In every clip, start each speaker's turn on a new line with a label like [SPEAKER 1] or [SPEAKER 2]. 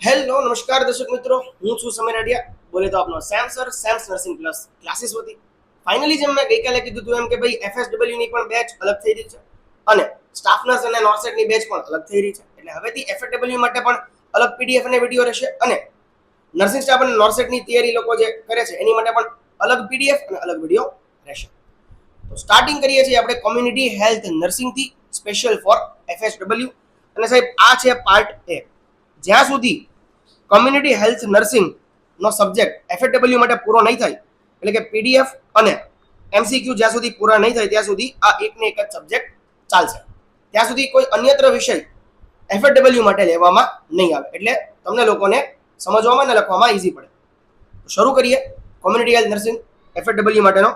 [SPEAKER 1] Hello નમસ્કાર દર્શક મિત્રો, હું છું સમીર અડિયા. બોલે તો આપનો સેમ્સ નર્સિંગ પ્લસ ક્લાસીસ વતી ફાઇનલી જેમ મેં ગઈકાલે કીધું હતું એમ કે ભાઈ FSW ની પણ બેચ અલગ થઈ રહી છે અને સ્ટાફ નર્સ અને નોર્સેટ ની બેચ પણ અલગ થઈ રહી છે. એટલે હવેથી FSW માટે પણ અલગ PDF અને વિડીયો રહેશે અને નર્સિંગ સ્ટાફ અને નોર્સેટ ની તૈયારી લોકો જે કરે છે એની માટે પણ અલગ PDF અને અલગ વિડીયો રહેશે. તો સ્ટાર્ટિંગ કરીએ છીએ આપણે કોમ્યુનિટી હેલ્થ નર્સિંગ થી સ્પેશિયલ ફોર FSW. અને સાહેબ આ છે પાર્ટ એ. જ્યાં સુધી કોમ્યુનિટી હેલ્થ નર્સિંગ નો સબ્જેક્ટ FSW માટે પૂરો નહીં થાય, એટલે કે PDF અને MCQ જ્યાં સુધી પૂરા નહીં થાય ત્યાં સુધી આ એકને એક જ સબ્જેક્ટ ચાલશે. ત્યાં સુધી કોઈ અન્યત્ર વિષય FSW માટે લેવામાં નહીં આવે, એટલે તમને લોકોને સમજવામાં અને લખવામાં ઈઝી પડે. શરૂ કરીએ કોમ્યુનિટી હેલ્થ નર્સિંગ FSW માટેનો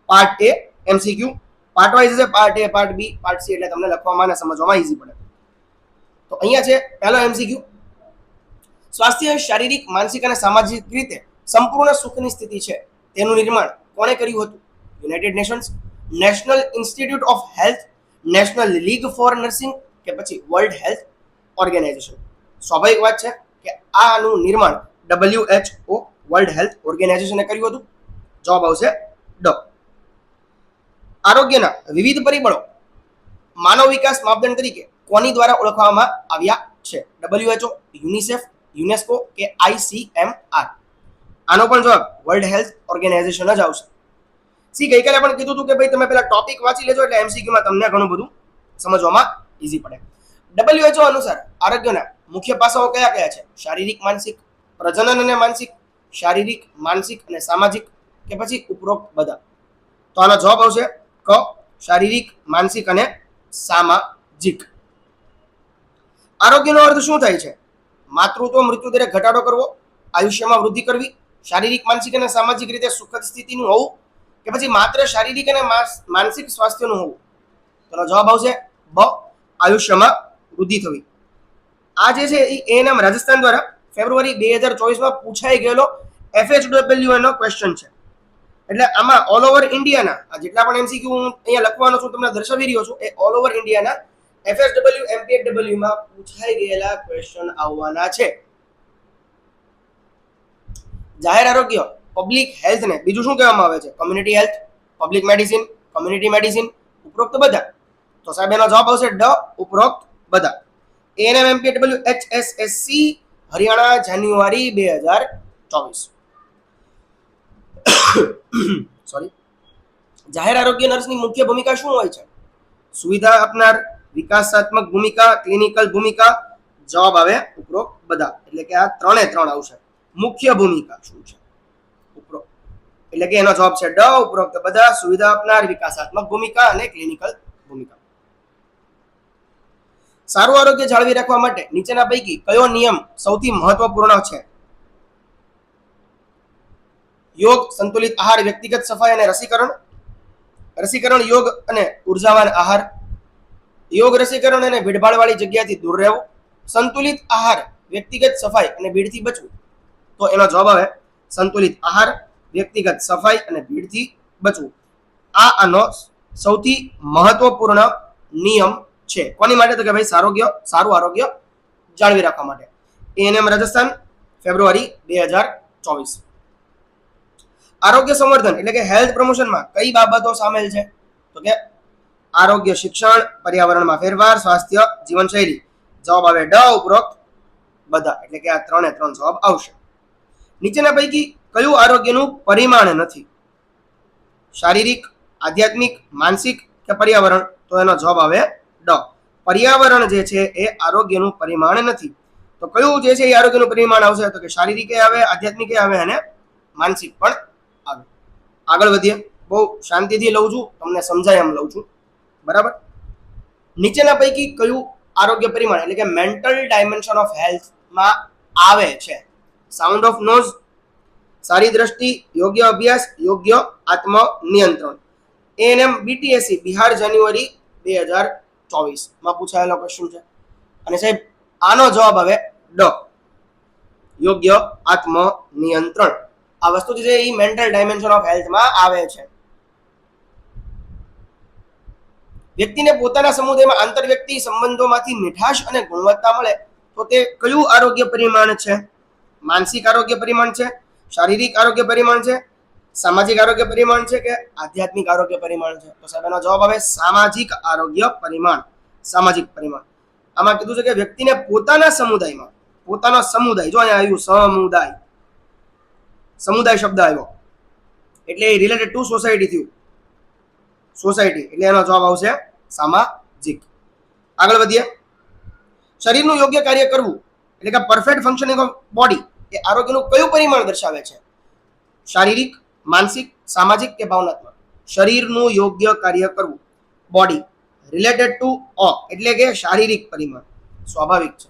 [SPEAKER 1] પાર્ટ એ. MCQ પાર્ટ વાઇઝ છે, પાર્ટ એ, પાર્ટ બી, પાર્ટ સી, એટલે તમને લખવામાં અને સમજવામાં ઈઝી પડે. તો અહીંયા છે પહેલો MCQ. સ્વાસ્થ્ય શારીરિક, માનસિક અને સામાજિક રીતે સંપૂર્ણ સુખની સ્થિતિ છે તેનું નિર્માણ કોણે કર્યું હતું? United Nations, National Institute of Health, National League for Nursing કે પછી વર્લ્ડ હેલ્થ ઓર્ગેનાઇઝેશન? સ્વાભાવિક વાત છે કે આનું નિર્માણ WHO વર્લ્ડ હેલ્થ ઓર્ગેનાઇઝેશને કર્યું હતું. જવાબ આવશે ડ. આરોગ્યના વિવિધ પરિબળો માનવ વિકાસ માપદંડ તરીકે કોની દ્વારા ઓળખવામાં આવ્યા છે? WHO, યુનિસેફ, યુનેસ્કો કે ICMR? આનો પણ જવાબ વર્લ્ડ હેલ્થ ઓર્ગેનાઇઝેશન જ આવશે. ગઈકાલે પણ કીધું હતું કે ભાઈ તમે પેલા ટોપિક વાંચી લેજો એટલે MCQ માં તમને ઘણું બધું સમજવામાં ઈઝી પડે. WHO અનુસાર આરોગ્યના મુખ્ય પાસાઓ કયા કયા છે? શારીરિક, માનસિક, પ્રજનન અને માનસિક, શારીરિક, માનસિક અને સામાજિક કે પછી ઉપરોક્ત બધા? તો આનો જવાબ આવશે ક, શારીરિક, માનસિક અને સામાજિક. આરોગ્યનો અર્થ શું થાય છે? માતૃત્વ મૃત્યુ દરે ઘટાડો કરવો, આયુષ્યમાં વૃદ્ધિ કરવી, શારીરિક, માનસિક અને સામાજિક રીતે સુખદ સ્થિતિનું હોવું કે પછી માત્ર શારીરિક અને માનસિક સ્વાસ્થ્યનું હોવું? તો જવાબ આવશે બ, આયુષ્યમાં વૃદ્ધિ થવી. આ જે છે એ એએનએમ રાજસ્થાન દ્વારા ફેબ્રુઆરી 2024 પૂછાઈ ગયેલો FSW નો ક્વેશ્ચન છે. એટલે આમાં ઓલ ઓવર ઇન્ડિયાના જેટલા પણ MCQ હું અહીંયા લખવાનો છું, તમને દર્શાવી રહ્યો છું, એ ઓલ ઓવર ઇન્ડિયાના FSW MPSW માં પૂછાઈ ગયેલા ક્વેશ્ચન આવવાના છે. જાહેર આરોગ્ય, પબ્લિક હેલ્થ ને બીજું શું કહેવામાં આવે છે? Community health, public medicine, community medicine, ઉપરોક્ત બધા? તો સાહેબ એનો જવાબ આવશે ડ, ઉપરોક્ત બધા. ANM MPSW HSSC હરિયાણા, જાન્યુઆરી 2024. સોરી. જાહેર આરોગ્ય નર્સની મુખ્ય ભૂમિકા શું હોય છે? સુવિધા આપનાર, વિકાસાત્મક ભૂમિકા, ક્લિનિકલ ભૂમિકા? જવાબ આવે ઉપરોક્ત બધા. એટલે કે આ ત્રણે ત્રણ આવશે. મુખ્ય ભૂમિકા શું છે? ઉપરોક્ત. એટલે કે એનો જવાબ છે ડ, ઉપરોક્ત બધા, સુવિધા આપનાર, વિકાસાત્મક ભૂમિકા અને ક્લિનિકલ ભૂમિકા. સારું આરોગ્ય જાળવી રાખવા માટે નીચેના પૈકી કયો નિયમ સૌથી મહત્વપૂર્ણ છે? યોગ, સંતુલિત આહાર, વ્યક્તિગત સફાઈ અને રસીકરણ? રસીકરણ, યોગ અને ઉર્જાવાન આહાર? યોગ, રસીકરણ અને ભીડભાડવાળી જગ્યાથી દૂર રહેવું? સંતુલિત આહાર, વ્યક્તિગત સફાઈ અને ભીડથી બચવું? તો એનો જવાબ આવે સંતુલિત આહાર, વ્યક્તિગત સફાઈ અને ભીડથી બચવું. આ આનો સૌથી મહત્વપૂર્ણ નિયમ છે. કોની માટે? તો કે ભાઈ સારું આરોગ્ય જાળવી રાખવા માટે. ANM રાજસ્થાન ફેબ્રુઆરી 2024. આરોગ્ય સંવર્ધન એટલે કે હેલ્થ પ્રમોશનમાં કઈ બાબતો સામેલ છે? તો કે આરોગ્ય શિક્ષણ, પર્યાવરણમાં ફેરફાર, સ્વાસ્થ્ય જીવનશૈલી? જવાબ આવે ડ, ઉપરોક્ત બધા. એટલે કે આ ત્રણે ત્રણ જવાબ આવશે. નીચેના પૈકી કયું આરોગ્યનું પરિમાણ નથી? શારીરિક, આધ્યાત્મિક, માનસિક કે પર્યાવરણ? તો એનો જવાબ આવે ડ, પર્યાવરણ જે છે એ આરોગ્યનું પરિમાણ નથી. તો કયું જે છે એ આરોગ્યનું પરિમાણ આવશે? તો કે શારીરિક આવે, આધ્યાત્મિક આવે અને માનસિક પણ આવે. આગળ વધીએ. બહુ શાંતિથી લઉં છું, તમને સમજાય એમ લઉં છું, બરાબર? નીચેના પૈકી કયું આરોગ્ય પરિમાણ એટલે કે મેન્ટલ ડાયમેન્શન ઓફ હેલ્થમાં આવે છે? સાઉન્ડ ઓફ નોઝ, સારી દ્રષ્ટિ, યોગ્ય અભ્યાસ, યોગ્ય આત્મ નિયંત્રણ? ANM BTSC બિહાર, જાન્યુઆરી 2024 માં પૂછાયેલો ક્વેશ્ચન છે. અને સાહેબ આનો જવાબ આવે ડ, યોગ્ય આત્મ નિયંત્રણ. આ વસ્તુ જે છે એ મેન્ટલ ડાયમેન્શન ઓફ હેલ્થમાં આવે છે. વ્યક્તિને પોતાના સમુદાયમાં આંતરવ્યક્તિ સંબંધોમાંથી મીઠાશ અને ગુણવત્તા મળે તો તે કયું આરોગ્ય પરિમાણ છે? માનસિક આરોગ્ય પરિમાણ છે, શારીરિક આરોગ્ય પરિમાણ છે, સામાજિક આરોગ્ય પરિમાણ છે કે આધ્યાત્મિક આરોગ્ય પરિમાણ છે? તો સાહેબ એનો જવાબ આવે સામાજિક આરોગ્ય પરિમાણ. સામાજિક પરિમાણ. આમાં કીધું છે કે વ્યક્તિને પોતાના સમુદાયમાં, પોતાનો સમુદાય, જો અહીંયા આવ્યું સમુદાય, સમુદાય શબ્દ આવ્યો એટલે રિલેટેડ ટુ સોસાયટી થયું, સોસાયટી, એટલે એનો જવાબ આવશે સામાજિક. આગળ વધીએ. શરીરનું યોગ્ય કાર્ય કરવું એટલે કે પરફેક્ટ ફંક્શનિંગ ઓફ બોડી એ આરોગ્યનું કયું પરિમાણ દર્શાવે છે? શારીરિક, માનસિક, સામાજિક કે ભાવનાત્મક? શરીરનું યોગ્ય કાર્ય કરવું, બોડી, રિલેટેડ ટુ એટલે કે શારીરિક પરિમાણ. સ્વાભાવિક છે,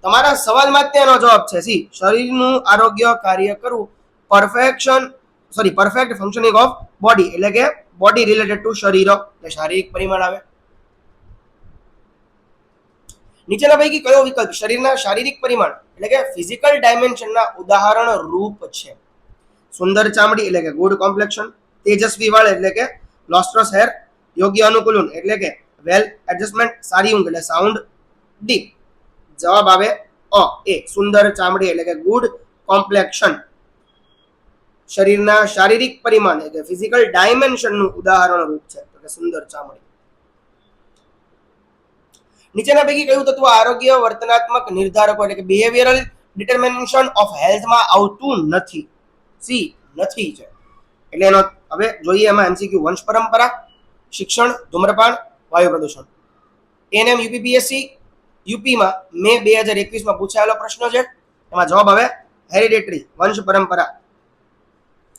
[SPEAKER 1] તમારા સવાલમાં તેનો જવાબ છે સી, શરીરનું આરોગ્ય કાર્ય કરવું, પરફેક્ટ ફંક્શનિંગ ઓફ બોડી એટલે કે બોડી રિલેટેડ ટુ શરીર એટલે શારીરિક પરિમાણ આવે. નીચેના પૈકી કયો વિકલ્પ શરીરના શારીરિક પરિમાણ એટલે કે ફિઝિકલ ડાયમેન્શનના ઉદાહરણ રૂપ છે? સુંદર ચામડી એટલે કે ગુડ કોમ્પ્લેક્શન, તેજસ્વી વાળ એટલે કે લોસ્ટ્રસ હેર, યોગ્ય અનુકૂલન એટલે કે વેલ એડજસ્ટમેન્ટ, સારી ઊંઘ એટલે સાઉન્ડ ડીપ. જવાબ આવે એ, સુંદર ચામડી એટલે કે ગુડ કોમ્પ્લેક્શન શરીરના શારીરિક પરિમાણ એટલે ફિઝિકલ ડાયમેન્શનનું ઉદાહરણ રૂપ છે, તો કે સુંદર ચામડી. નીચેના પૈકી કયું તત્વ આરોગ્ય વર્તનાત્મક નિર્ધારકો એટલે કે બિહેવિયરલ ડિટર્મિનેશન ઓફ હેલ્થમાં આવતું નથી? સી, નથી છે. એટલે એનો હવે જોઈએ એમાં એમસીક્યુ. વંશ પરંપરા, શિક્ષણ, ધૂમ્રપાન, વાયુ પ્રદૂષણ. એનએમ યુપીપીએસસી યુપીમાં મે 2021માં પૂછાયેલો પ્રશ્ન છે. એમાં જવાબ આવે હેરિડેટરી, વંશ પરંપરા.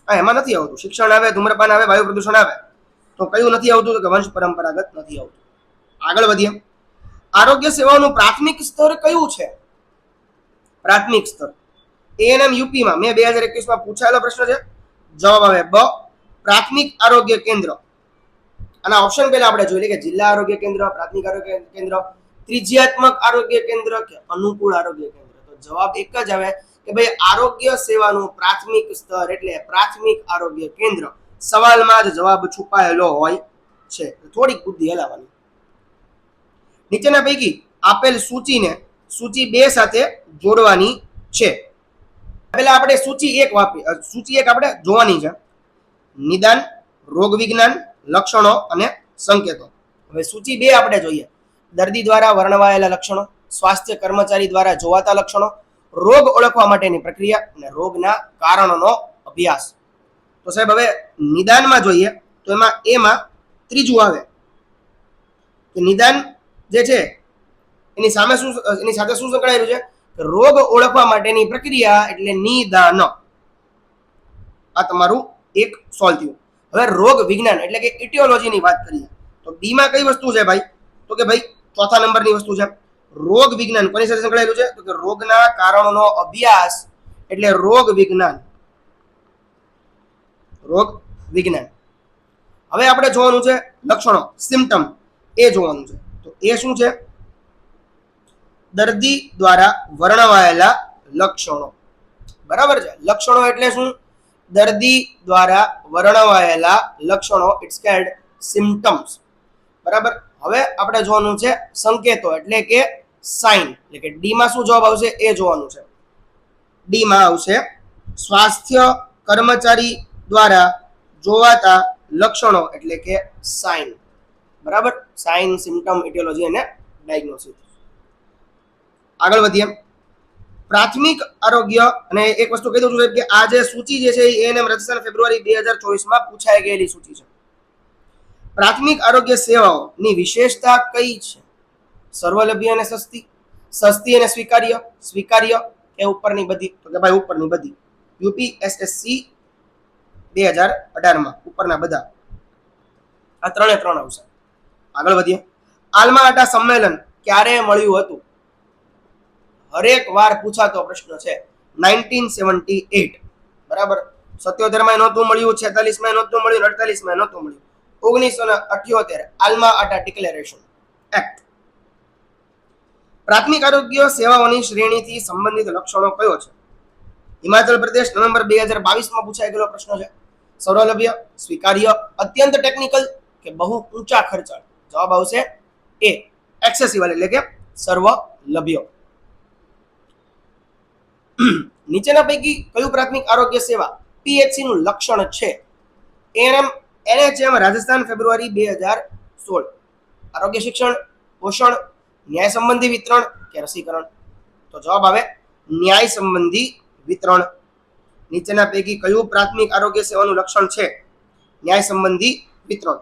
[SPEAKER 1] એમાં નથી આવતું. શિક્ષણ આવે, ધૂમ્રપાન આવે, વાયુ પ્રદૂષણ આવે, તો કયું નથી આવતું? તો કે વંશ પરંપરાગત નથી આવતું. આગળ વધીએ. આરોગ્ય સેવાઓનું પ્રાથમિક સ્તર કયું છે? પ્રાથમિક સ્તર એએનએમ યુપીમાં મે 2021માં પૂછાયેલો પ્રશ્ન છે. જવાબ આવે પ્રાથમિક આરોગ્ય કેન્દ્ર. આના ઓપ્શન પહેલા આપણે જોઈ લઈએ કે જિલ્લા આરોગ્ય કેન્દ્ર, પ્રાથમિક આરોગ્ય કેન્દ્ર, ત્રિજ્યાત્મક આરોગ્ય કેન્દ્ર કે અનુકૂળ આરોગ્ય કેન્દ્ર. તો જવાબ એક જ આવે કે ભાઈ આરોગ્ય સેવાનું પ્રાથમિક સ્તર એટલે પ્રાથમિક આરોગ્ય કેન્દ્ર. સવાલમાં જ જવાબ છુપાયેલો હોય છે, થોડીક બુદ્ધિ હલાવવાની. નીચેના પૈકી આપેલ સૂચિને સૂચિ 2 સાથે જોડવાની છે. પહેલા આપણે સૂચિ 1 આપણે જોવાની છે. નિદાન, રોગ વિજ્ઞાન, લક્ષણો અને સંકેતો. હવે સૂચિ 2 આપણે જોઈએ. દર્દી દ્વારા વર્ણવાયેલા લક્ષણો, સ્વાસ્થ્ય કર્મચારી દ્વારા જોવાતા લક્ષણો, રોગ ઓળખવા માટેની પ્રક્રિયા અને રોગના કારણોનો અભ્યાસ. તો સાહેબ હવે નિદાનમાં જોઈએ તો એમાં ત્રીજું આવે કે નિદાન જે છે એની સાથે શું સંકળાયેલું છે? રોગ ઓળખવા માટેની પ્રક્રિયા એટલે નિદાન. આ તમારું એક સોલ્વ થયું. હવે રોગ વિજ્ઞાન એટલે કે ઇટિયોલોજીની વાત કરીએ તો બી માં કઈ વસ્તુ છે ભાઈ? તો કે ભાઈ ચોથા નંબરની વસ્તુ છે રોગ વિજ્ઞાન. કોની સાથે સંકળાયેલું છે? તો કે રોગના કારણોનો અભ્યાસ એટલે રોગ વિજ્ઞાન. રોગ વિજ્ઞાન. હવે આપણે જોવાનું છે લક્ષણો, સિમ્પટમ, એ જોવાનું છે. તો એ શું છે? દર્દી દ્વારા વર્ણવાયેલા લક્ષણો. બરાબર છે. લક્ષણો એટલે શું? દર્દી દ્વારા વર્ણવાયેલા લક્ષણો, ઇટ્સ કોલ્ડ સિમ્પટમ્સ. બરાબર. હવે આપણે જોવાનું છે સંકેતો એટલે કે સાઇન. એટલે કે ડી માં શું જવાબ આવશે એ જોવાનું છે. ડી માં આવશે સ્વાસ્થ્ય કર્મચારી દ્વારા જોવાતા લક્ષણો એટલે કે સાઇન. બરાબર. સાઇન, સિમ્પટમ, ઇટિયોલોજી અને ડાયગ્નોસિસ. આગળ વધીએ. પ્રાથમિક આરોગ્ય અને એક વસ્તુ કહી દઉં છું કે આ જે સૂચિ જે છે એ એએનએમ રાજસ્થાન ફેબ્રુઆરી 2024માં પૂછાઈ ગયેલી સૂચિ છે. પ્રાથમિક આરોગ્ય સેવાઓની વિશેષતા કઈ છે? સર્વલભ્ય અને સસ્તી, સસ્તી અને સ્વીકાર્ય કે ઉપરની બધી? તો કે ભાઈ ઉપરની બધી. યુપીએસએસસી 2018માં ઉપરના બધા. આ ત્રણે ત્રણ આવશે. આગળ વધીએ. આલ્મા આટા સંમેલન ક્યારે મળ્યું હતું? હરેક વાર પૂછાતો પ્રશ્ન છે. 1978. બરાબર. 77 માં નહોતું મળ્યું, 46 માં નહોતું મળ્યું, 48 માં નહોતું મળ્યું. 1978 આલ્મા આટા ડિક્લેરેશન એક્ટ. પ્રાથમિક આરોગ્ય સેવાઓની શ્રેણીથી સંબંધિત લક્ષણો કયો છે? હિમાચલ પ્રદેશ નવેમ્બર 2022માં પૂછાઈ ગયેલો પ્રશ્ન છે. સૌરલભ્ય, સ્વીકાર્ય, અત્યંત ટેકનિકલ કે બહુ ઊંચા ખર્ચાળ? જવાબ આવશે એ, એક્સેસિબલ એટલે કે સર્વલભ્ય. નીચેના પૈકી કયું પ્રાથમિક આરોગ્ય સેવા પીએચસી નું લક્ષણ છે? એનએચએમ રાજસ્થાન ફેબ્રુઆરી 2016. આરોગ્ય શિક્ષણ, પોષણ, ન્યાય સંબંધી વિતરણ કે રસીકરણ? તો જવાબ આવે ન્યાય સંબંધી વિતરણ. નીચેના પૈકી કયું પ્રાથમિક આરોગ્ય સેવાનું લક્ષણ છે? ન્યાય સંબંધી વિતરણ.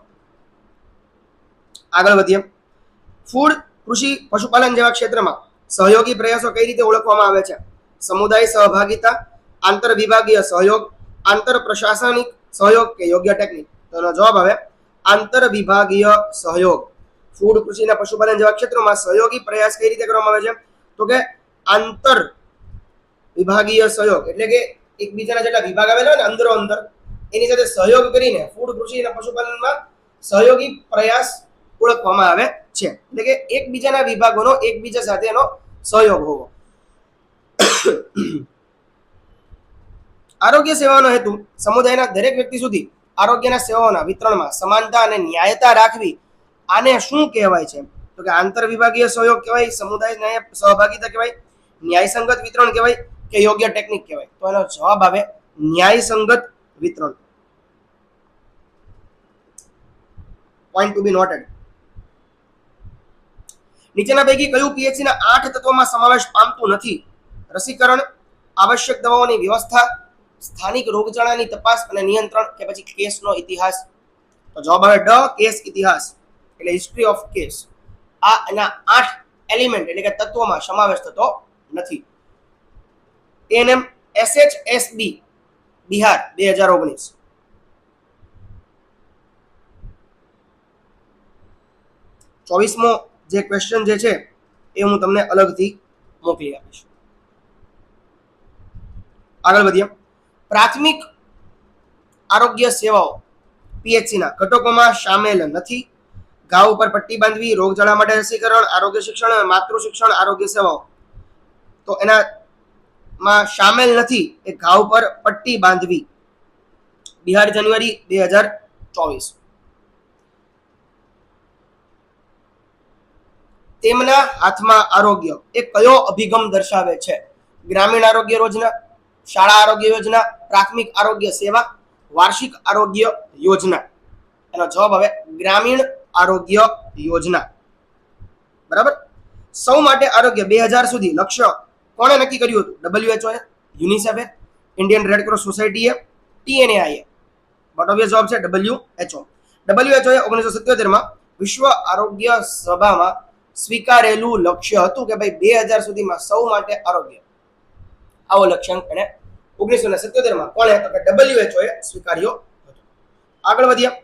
[SPEAKER 1] આગળ વધીએ. ફૂડ, કૃષિ, પશુપાલન જેવા ક્ષેત્રમાં સહયોગી પ્રયાસો કઈ રીતે ઓળખવામાં આવે છે? સમુદાય સહભાગિતા, આંતર વિભાગીય સહયોગ, આંતર પ્રશાસનિક સહયોગ કે યોગ્ય ટેકનિક? તો એનો જવાબ આવે આંતર વિભાગીય સહયોગ. ફૂડ, કૃષિ અને પશુપાલન જેવા ક્ષેત્રોમાં સહયોગી પ્રયાસ કઈ રીતે કરવામાં આવે છે? તો કે આંતર વિભાગીય સહયોગ એટલે કે એકબીજાના જેટલા વિભાગ આવેલા હોય ને અંદરો અંદર એની સાથે સહયોગ કરીને ફૂડ, કૃષિ અને પશુપાલનમાં સહયોગી પ્રયાસ ઓળખવામાં આવે છે. એટલે કે એકબીજાના વિભાગોનો એકબીજા સાથેનો સહયોગ હોવો. આરોગ્ય સેવાનો હેતુ સમુદાયના દરેક વ્યક્તિ સુધી આરોગ્યના સેવાઓના વિતરણમાં સમાનતા અને ન્યાયતા રાખવી. આને શું કહેવાય છે? તો કે આંતર વિભાગીય સહયોગ કહેવાય, સમુદાય ન્યાય સહભાગિતા કહેવાય, ન્યાયસંગત વિતરણ કહેવાય કે યોગ્ય ટેકનિક કહેવાય? તો એનો જવાબ આવે ન્યાયસંગત વિતરણ. પોઈન્ટ ટુ બી નોટેડ. નીચેના પૈકી કયું પીએચસી ના 8 તત્વોમાં સમાવેશ પામતું નથી? રસીકરણ, આવશ્યક દવાઓની વ્યવસ્થા, સ્થાનિક રોગચાળાની તપાસ અને નિયંત્રણ કે પછી કેસનો ઇતિહાસ? તો જવાબ આવે ડ, કેસ ઇતિહાસ એટલે હિસ્ટ્રી ઓફ કેસ. આ એના 8 એલિમેન્ટ એટલે કે તત્વોમાં સમાવેશ થતો નથી. એએનએમ એસએચએસબી બિહાર 2019. 24મો જે ક્વેશ્ચન જે છે એ હું તમને અલગથી મોકલી આપીશ. આગળ વધીએ. પ્રાથમિક આરોગ્ય સેવાઓ પીએચસી ના ઘટકોમાં સામેલ નથી. ઘાવ ઉપર પટ્ટી બાંધવી, રોગચાળા માટે રસીકરણ, આરોગ્ય શિક્ષણ, માતૃ શિક્ષણ, આરોગ્ય સેવાઓ. તો એનામાં સામેલ નથી એ ઘાવ પર પટ્ટી બાંધવી. બિહાર જાન્યુઆરી 2024. તેમના હાથમાં આરોગ્ય એ કયો અભિગમ દર્શાવે છે? ગ્રામીણ આરોગ્ય યોજના, શાળા આરોગ્ય યોજના, પ્રાથમિક આરોગ્ય સેવા, વાર્ષિક આરોગ્ય યોજના? એનો જવાબ હવે ગ્રામીણ આરોગ્ય યોજના. બરાબર. સૌ માટે આરોગ્ય 2000 સુધી લક્ષ્ય કોણે નક્કી કર્યું હતું? WHO, UNICEF, Indian Red Cross સોસાયટીએ, TNAI? બટ ઓબ્વિયસ જવાબ છે WHO. WHO એ 1977 માં વિશ્વ આરોગ્ય સભામાં સ્વીકારેલું લક્ષ્ય હતું કે ભાઈ 2000 સુધીમાં સૌ માટે આરોગ્ય. આવો લક્ષ્યાંક એને 1977 માં કોણે? તો કે WHO એ સ્વીકાર્યો હતો. આગળ વધ્યા.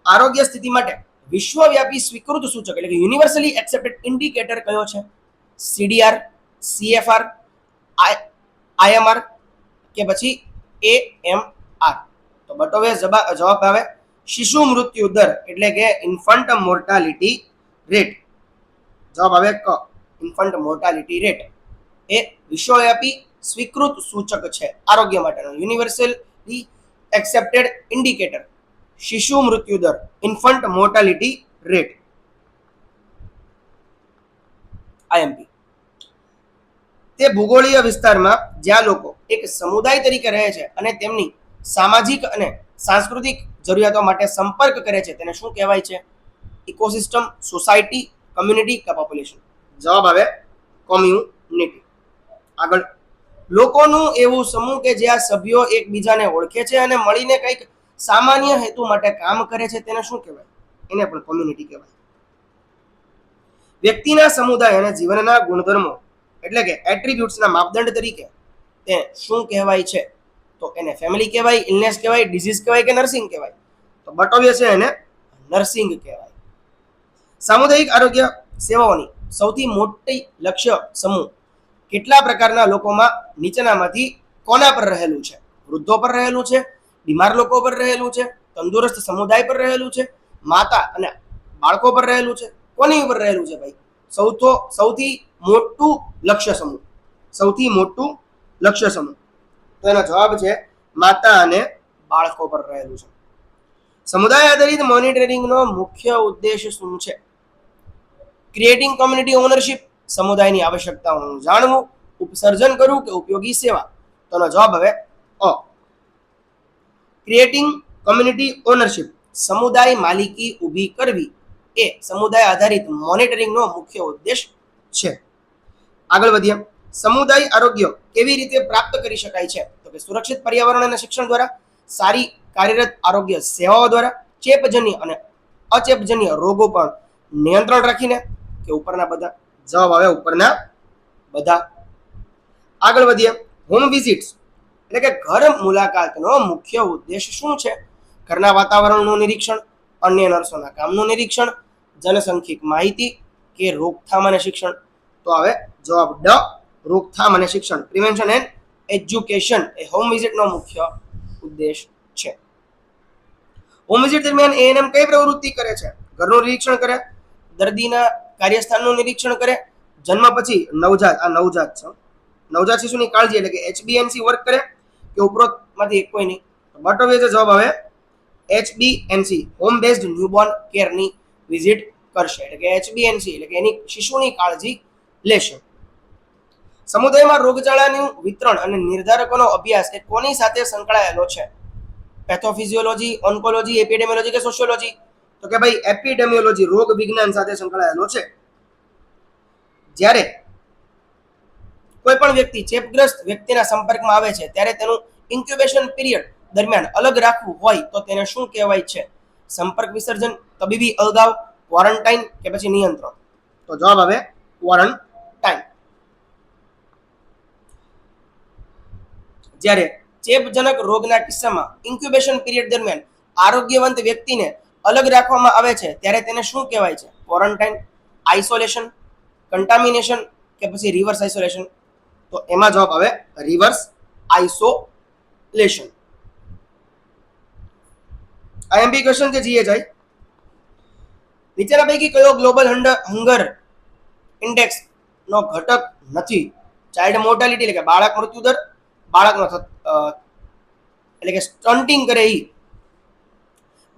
[SPEAKER 1] આરોગ્ય સ્થિતિ માટે વિશ્વવ્યાપી સ્વીકૃત સૂચક એટલે કે યુનિવર્સલી એક્સેપ્ટેડ ઇન્ડિકેટર કયો છે? CDR, CFR, IMR કે પછી AMR? તો બટોવે જવાબ આવે શિશુ મૃત્યુ દર એટલે કે ઇન્ફન્ટ મોર્ટાલિટી રેટ. જવાબ આવે ક, ઇન્ફન્ટ મોર્ટાલિટી રેટ એ વિશ્વવ્યાપી સ્વીકૃત સૂચક છે આરોગ્ય માટેનો. યુનિવર્સલી એક્સેપ્ટેડ ઇન્ડિકેટર શિશુ મૃત્યુ દર, ઇન્ફન્ટ મોર્ટાલિટી રેટ, IMP. તે ભૂગોળીય વિસ્તારમાં જ્યાં લોકો એક સમુદાય તરીકે રહે છે અને તેમની સામાજિક અને સાંસ્કૃતિક જરૂરિયાતો માટે સંપર્ક કરે છે તેને શું કહેવાય છે? ઇકોસિસ્ટમ, સોસાયટી, કમ્યુનિટી કે પોપ્યુલેશન? જવાબ આવે કોમ્યુનિટી. આગળ. લોકોનું એવું સમૂહ કે જ્યાં સભ્યો એકબીજાને ઓળખે છે અને મળીને કંઈક સામાન્ય હેતુ માટે કામ કરે છે તેને શું કહેવાય? એને પણ કોમ્યુનિટી કહેવાય. વ્યક્તિના સમુદાય અને જીવનના ગુણધર્મો એટલે કે એટ્રીબ્યુટ્સના માપદંડ તરીકે તે શું કહેવાય છે? તો એને ફેમિલી કહેવાય, ઇલનેસ કહેવાય, ડિઝીઝ કહેવાય કે નર્સિંગ કહેવાય? તો બટ ઓબ્વિયસ છે એને નર્સિંગ કહેવાય. સામુદાયિક આરોગ્ય સેવાઓની સૌથી મોટી લક્ષ્ય સમૂહ કેટલા પ્રકારના લોકોમાં નીચેનામાંથી કોના પર રહેલું છે? વૃદ્ધો પર રહેલું છે, બીમાર લોકો પર રહેલું છે, તંદુરસ્ત સમુદાય પર રહેલું છે, માતા અને બાળકો પર રહેલું છે? કોની ઉપર રહેલું છે ભાઈ? સૌથી મોટું લક્ષ્ય સમૂહ. સૌથી મોટું લક્ષ્ય સમૂહ. તો એનો જવાબ છે માતા અને બાળકો પર રહેલું છે. સમુદાય આધારિત મોનિટરિંગનો મુખ્ય ઉદ્દેશ શું છે? ક્રિએટિંગ કોમ્યુનિટી ઓનરશિપ, સમુદાયની આવશ્યકતાઓનું જાણવું, ઉપસર્જન કરવું કે ઉપયોગી સેવા? તો એનો જવાબ હવે અ. ક્રિએટિંગ કમ્યુનિટી ઓનરશિપ, સમુદાય માલિકી ઊભી કરવી એ સમુદાય આધારિત મોનિટરિંગનો મુખ્ય ઉદ્દેશ છે. આગળ વધીએ. સમુદાય આરોગ્ય કેવી રીતે પ્રાપ્ત કરી શકાય છે? તો કે સુરક્ષિત પર્યાવરણ અને શિક્ષણ દ્વારા, સારી કાર્યરત આરોગ્ય સેવાઓ દ્વારા, ચેપજન્ય અને અચેપજન્ય રોગો પર નિયંત્રણ રાખીને, કે ઉપરના બધા? જવાબ આવે ઉપરના બધા. આગળ વધીએ. હોમ વિઝિટ્સ એટલે કે ઘર મુલાકાતનો મુખ્ય ઉદ્દેશ શું છે? ઘરના વાતાવરણનું નિરીક્ષણ, અન્ય નર્સોના કામનું નિરીક્ષણ, જનસંખ્યિક માહિતી કે રોકથામ અને શિક્ષણ? તો હવે જવાબ ડ, રોકથામ અને શિક્ષણ. પ્રિવેન્શન એન્ડ એજ્યુકેશન એ હોમ વિઝિટનો મુખ્ય ઉદ્દેશ છે. હોમ વિઝિટ દરમિયાન એએનએમ કઈ પ્રવૃત્તિ કરે છે? ઘરનું નિરીક્ષણ કરે, દર્દીના કાર્યસ્થાનનું નિરીક્ષણ કરે, જન્મ પછી નવજાત, આ નવજાત છે, નવજાત શિશુની કાળજી એટલે કે HBNC વર્ક કરે, કે ઉપરોક્તમાંથી એક કોઈ નહીં? બટ ઓબ્વિયસ જવાબ આવે HBNC, હોમ બેઝડ ન્યૂબોર્ન કેરની વિઝિટ કરશે, એટલે કે HBNC એટલે કે એની શિશુની કાળજી લેશે. સમુદાયમાં રોગચાળાનું વિતરણ અને નિર્ધારકોનો અભ્યાસ એ કોની સાથે સંકળાયેલો છે? પેથોફિઝિયોલોજી, ઓન્કોલોજી, એપિડેમિયોલોજી કે સોશિયોલોજી? તો કે ભાઈ એપિડેમિયોલોજી, રોગ વિજ્ઞાન સાથે સંકળાયેલો છે. જ્યારે કોઈ પણ વ્યક્તિ ચેપગ્રસ્ત વ્યક્તિના સંપર્કમાં આવે છે ત્યારે તેનું ઇન્ક્યુબેશન પીરિયડ દરમિયાન અલગ રાખવું હોય તો તેને શું કહેવાય છે? સંપર્ક વિસર્જન, તબીબી અલગાવ, ક્વોરન્ટાઇન કે પછી નિયંત્રણ? તો જવાબ આવે ક્વોરન્ટાઇન. જ્યારે ચેપજનક રોગના કિસ્સામાં ઇન્ક્યુબેશન પીરિયડ દરમિયાન આરોગ્યવંત વ્યક્તિને અલગ રાખવામાં આવે છે ત્યારે તેને શું કહેવાય છે? ક્વોરન્ટાઇન, આઇસોલેશન, કન્ટામિનેશન કે પછી રિવર્સ આઇસોલેશન? તો એમાં જવાબ આવે રિવર્સ આઇસોલેશન. આઈએમપી ક્વેશ્ચન છે જીએ જાય. નીચેના પૈકી કયો ગ્લોબલ હંગર ઇન્ડેક્સ નો ઘટક નથી? ચાઇલ્ડ મોર્ટાલિટી એટલે કે બાળક મૃત્યુ દર, બાળકનો એટલે કે સ્ટન્ટિંગ કરે એ,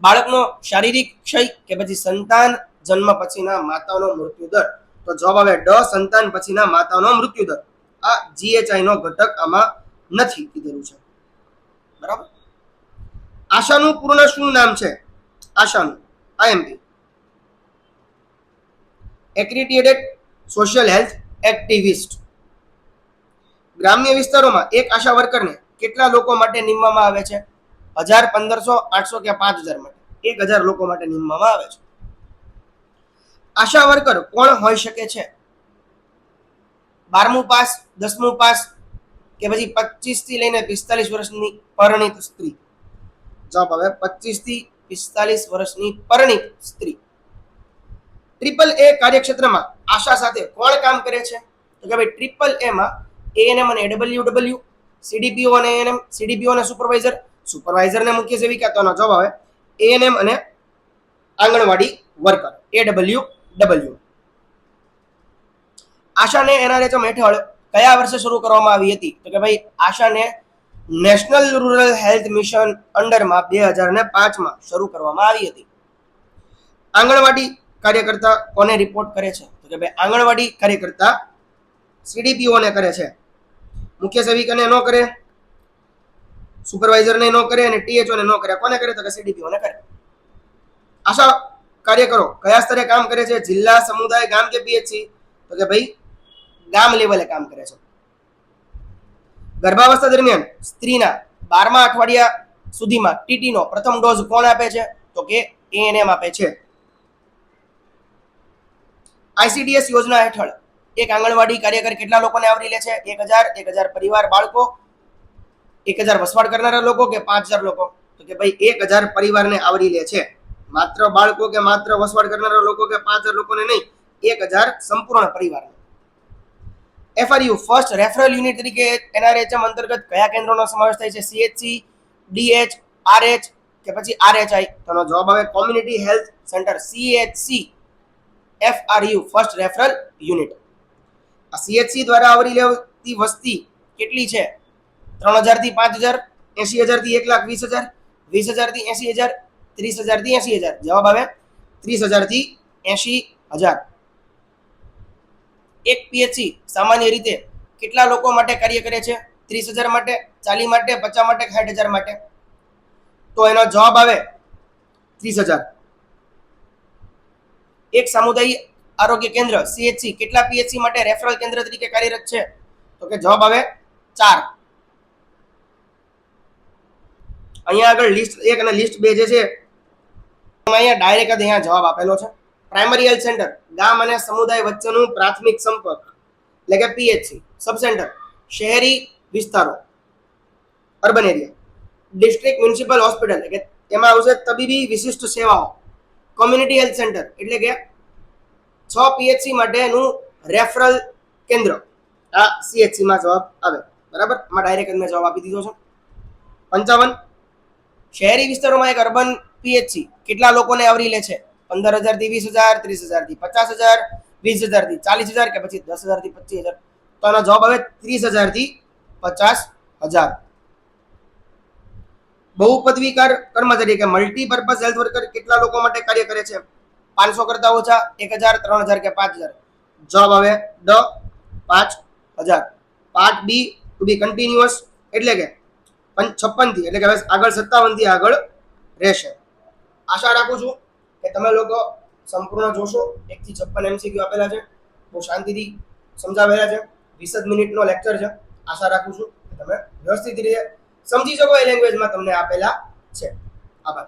[SPEAKER 1] બાળકનો શારીરિક ક્ષય કે પછી સંતાન જન્મ પછીના માતાનો મૃત્યુ દર? તો જવાબ આવે ડ, સંતાન પછીના માતાનો મૃત્યુ દર. આ જીએચઆઈ નો ઘટક આમાં નથી કીધેલું છે. બરાબર. આશાનું પૂર્ણ શું નામ છે? આશાનું IMP accredited social health activist. ગ્રામ્ય વિસ્તારોમાં એક આશા વર્કરને કેટલા લોકો માટે નીમવામાં આવે છે? 1000, 1500, 800 કે 5000 માટે? 1000 લોકો માટે નીમવામાં આવે છે. આશા વર્કર કોણ હોઈ શકે છે? 12મું પાસ, 10મું પાસ કે પછી 25 થી લઈને 45 વર્ષની પરિણીત સ્ત્રી? જવાબ આવે 25 થી 45 વર્ષની પરિણીત સ્ત્રી. ટ્રિપલ એ કાર્યક્ષેત્રમાં આશા સાથે કોણ કામ કરે છે? તો કે ભાઈ ટ્રિપલ એ માં એએનએમ અને એડબ્લ્યુડબ્લ્યુ, સીડીપીઓ અને એએનએમ, સીડીપીઓ અને સુપરવાઇઝર, સુપરવાઇઝર ને મુખ્ય સેવિકા? તો જવાબ આવે એએનએમ અને આંગણવાડી વર્કર, એડબ્લ્યુડબ્લ્યુ. આશાને એનઆરએચએમ હેઠળ કયા વર્ષે શરૂ કરવામાં આવી હતી? તો કે ભાઈ આશાને નેશનલ રૂરલ હેલ્થ મિશન અંડરમાં 2005માં શરૂ કરવામાં આવી હતી. આંગણવાડી કાર્યકર્તા કોને રિપોર્ટ કરે છે? તો કે ભાઈ આંગણવાડી કાર્યકર્તા સીડીપીઓ ને કરે છે, મુખ્ય સેવિકાને ન કરે, સુપરવાઇઝરને ન કરે અને ટીએચઓ ને ન કરે. કોને કરે? તો કે સીડીપીઓ ને કરે. આશા કાર્યકરો કયા સ્તરે કામ કરે છે? જિલ્લા, સમુદાય, ગામ કે પીએચસી? તો કે ભાઈ ગામ લેવલે કામ કરે છે. ગર્ભાવસ્થા દરમિયાન સ્ત્રીના 12મા અઠવાડિયા સુધીમાં ટીટીનો પ્રથમ ડોઝ કોણ આપે છે? તો કે એએનએમ આપે છે. આઈસીડીએસ યોજના હેઠળ એક આંગણવાડી કાર્યકર કેટલા લોકોને આવરી લે છે? 1000, 1000 પરિવાર, બાળકો, 1000 વસવાટ કરનારા લોકો કે 5000 લોકો? તો કે ભાઈ 1000 પરિવારને આવરી લે છે. માત્ર બાળકો કે માત્ર વસવાટ કરનારા લોકો કે 5000 લોકોને નહીં, 1000 સંપૂર્ણ પરિવારને. એફઆરયુ ફર્સ્ટ રેફરલ યુનિટ તરીકે એનઆરએચએમ અંતર્ગત કયા કેન્દ્રોનો સમાવેશ થાય છે? સીએચસી, ડીએચ, આરએચ કે પછી આરએચઆઈ? તો જવાબ આવે community health centre, CHC. FRU first referral unit. આ સીએચસી દ્વારા આવરી લેવાતી વસ્તી કેટલી છે? 3000 થી 5000, 80000 થી 1,20,000, 20000 થી 80000, 30000 થી 80000? જવાબ આવે 30000 થી 80000. એક પીએચસી સામાન્ય રીતે કેટલા લોકો માટે કાર્ય કરે છે? 30,000 માટે, 40 માટે, 50 માટે, 60,000 માટે? તો એનો જવાબ આવે 30,000. એક સામુદાયિક આરોગ્ય કેન્દ્ર CHC કેટલા PHC માટે રેફરલ કેન્દ્ર તરીકે કાર્યરત છે? તો કે જવાબ આવે 4. અહીંયા આગળ લિસ્ટ 1 અને લિસ્ટ 2 જે છે અહીંયા ડાયરેક્ટ જ અહીંયા જવાબ આપેલો છે. પ્રાઇમરી હેલ્થ સેન્ટર ગામ અને સમુદાય વચ્ચેનું પ્રાથમિક સંપર્ક એટલે કે PHC. સબ સેન્ટર શહેરી વિસ્તારો urban area. District municipal hospital એટલે કે એમાં આવશે તબીબી વિશિષ્ટ સેવાઓ. કોમ્યુનિટી હેલ્થ સેન્ટર એટલે કે 6 PHC માટેનું રેફરલ કેન્દ્ર આ CHC માં જવાબ આવે. બરાબર, આમાં ડાયરેક્ટ મેં જવાબ આપી દીધો છે. 55 શહેરી વિસ્તારોમાં એક અર્બન PHC કેટલા લોકોને આવરી લે છે? 15,000 થી 20,000, 30,000 થી 50,000, 20,000 થી 40,000 કે પછી 10,000 થી 25,000? તો આનો જવાબ આવે 30,000 થી 50,000. બહુપદવીકાર કર્મચારી કે મલ્ટીપર્પઝ હેલ્થ વર્કર કેટલા લોકો માટે કાર્ય કરે છે? 500 કરતા ઓછા, 1,000, 3,000 કે 5,000? જવાબ આવે ડ 5,000. પાર્ટ બી ટુ બી કન્ટિન્યુઅસ એટલે કે 56 થી એટલે કે આગળ 57 થી આગળ રહેશે. આશા રાખું છું કે તમે લોકો સંપૂર્ણ જોશો. 1 થી 56 MCQ આપેલા છે, બહુ શાંતિથી સમજાવેલા છે. 20 મિનિટનો લેક્ચર છે. આશા રાખું છું કે તમે વ્યવસ્થિત રીતે સમજી શકો એ લેંગ્વેજમાં તમને આપેલા છે. આભાર.